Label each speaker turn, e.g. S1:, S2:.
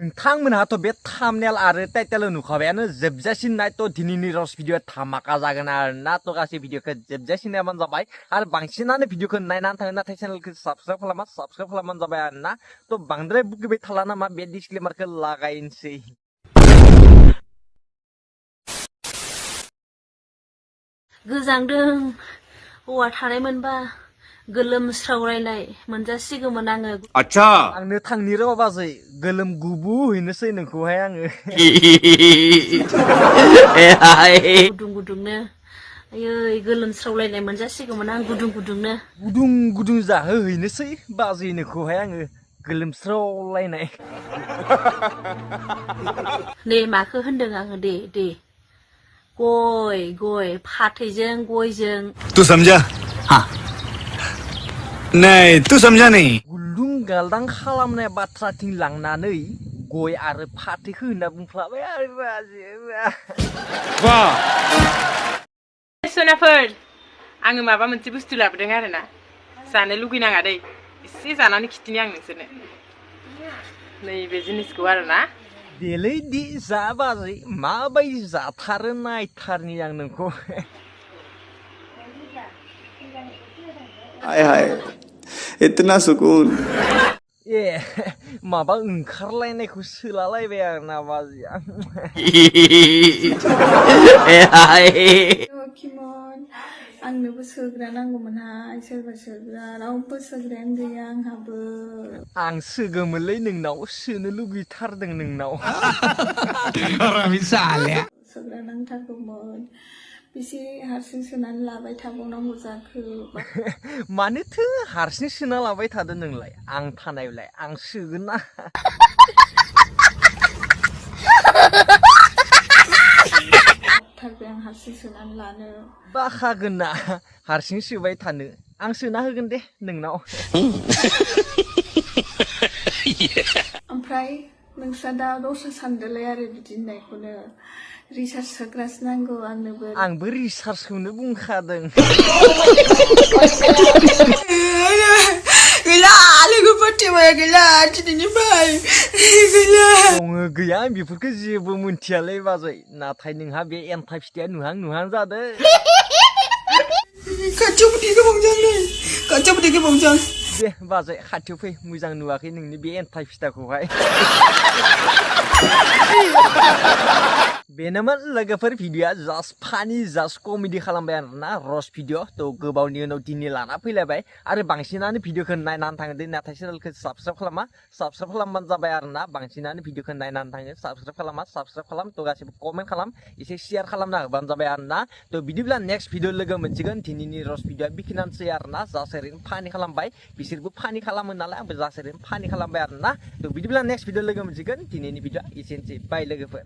S1: नोंथांमोनहाथ' बे थाम्बनेल आरो टाइटेल नुखाबायानो जोबजासिम नायथ' दिनैनि रस भिडिअ धामाका जागोन आरोना थ' गासै भिडिअखौ जोबजासिम नायबानो जाबाय आरो बांसिनानो भिडिअखौ नायनानै थाङो नाथाय चेनेलखौ साबस्क्राइब खालामबानो जाबाय आरोना थ' बांद्राय बुगिबाय थाला नामा बे डिसक्लेमारखौ लागायनोसै।
S2: गोजांदों हौवा थानायमोनबा गोलोमस्रावलायनाय मोनजासिगौमोन आङो।
S3: अच्छा
S1: आंनो थांनि र' बाजै गोलोम गुबु हैनोसै नोंखौहाय आङो।
S2: गुदुं गुदुंनो आयै गोलोमस्रावलायनाय मोनजासिगौमोन आं गुदुं गुदुंनो।
S1: गुदुं गुदुं जाहोहैनोसै बाजै नोंखौहाय आङो गोलोमस्रावलायनाय।
S2: दे माखो होनदों आङो दे गय फाथैजों गयजों।
S3: तू समझा हाँ नहीं तू समझा नहीं
S1: गुलुं गालदां खालामनाय बाथ्राथिं लांनानै गय आरो फाथैखौ होनना बुंफ्लाबाय आरो बाजै।
S3: वाह
S4: सोनाफोर आङो माबा मोनसे बुस्थु लाबोदों आरोना जानो लुगैनाङा दै एसे जानानै खिथिनि आं नोंसोरनो नैबे जिनिसखौ आरोना
S1: देलै दि जा बाजै माबायदि जाथारो नायथारनि आं नोंखौ।
S5: हाय हाय इतना सुकून।
S1: ए माबा ओंखारलायनायखौ सोलालायबाय आरोना बाजैया।
S6: किमन आंनोबो सोग्रा नांगौमोनहाय सोरबा सोग्रा रावबो सोग्रायानो गैया आंहाबो।
S1: आं सोगोमोनलै नोंनाव सोनो लुगैथारदों नोंनाव।
S6: सोग्रा नांथारगौमोन बेसे हारसिं सोनानै लाबाय थाबावनांगौ जाखो।
S1: मानोथो हारसिं सोना लाबाय थादो नोंलाय आं थानायलाय आं सोगोन ना।
S6: थारबाय आं हारसिं सोनानै लानो।
S1: बाखागोन ना हारसिं सोबाय थानो आं सोना होगोन दे नोंनाव।
S6: ओमफ्राय नोंस्रा दा दस्रा सानदोलाय आरो बिदि होननायखौनो रिसार्च सोग्रासो नांगौ आंनोबो।
S1: आंबो रिसार्चखौनो बुंखादों।
S6: गैला लोगोफोर टिमाया गैला दिनैनिफ्राय गैला।
S1: दङ गैया आं बेफोरखौ जेबो मिन्थियालै बाजै नाथाय नोंहा बे एन्थाइ फिथाइया नुहां जादों।
S6: खाथियाव फैदो गोबावजों नै खाथियाव फैदो गोबावजों।
S1: दे बाजै खाथियाव फै मोजां नुवाखै नोंनि बे एन्थाइ फिथाखौहाय। बेनोमोन लोगोफोर भिडिअआ जास्ट फानि जास्ट कमेडि खालामबाय आरोना रस भिडिअ थ' गोबावनि उनाव दिनै लाना फैलायबाय आरो बांसिनानो भिडिअखौ नायनानै थाङो नाथाय चेनेलखौ साबस्क्राइब खालामबानो जाबाय आरोना बांसिनानो भिडिअखौ नायनानै थाङो साबस्क्राइब खालाम थ' गासिबो कमेन्ट खालाम एसे शेयार खालामना होबानो जाबाय आरोना थ' बिदिब्ला नेक्स्ट भिडिअ लोगो मोनसिगोन दिनैनि रस भिडिअआ बेखिनियानोसै आरोना जास्ट ओरैनो फानि खालामबाय बिसोरबो फानि खालामो नालाय आंबो जास्ट ओरैनो फानि खालामबाय आरोना थ' बिदिब्ला नेक्स्ट भिडिअ लोगो मोनसिगोन दिनैनि भिडिअआ एसेनोसै बाय लोगोफोर।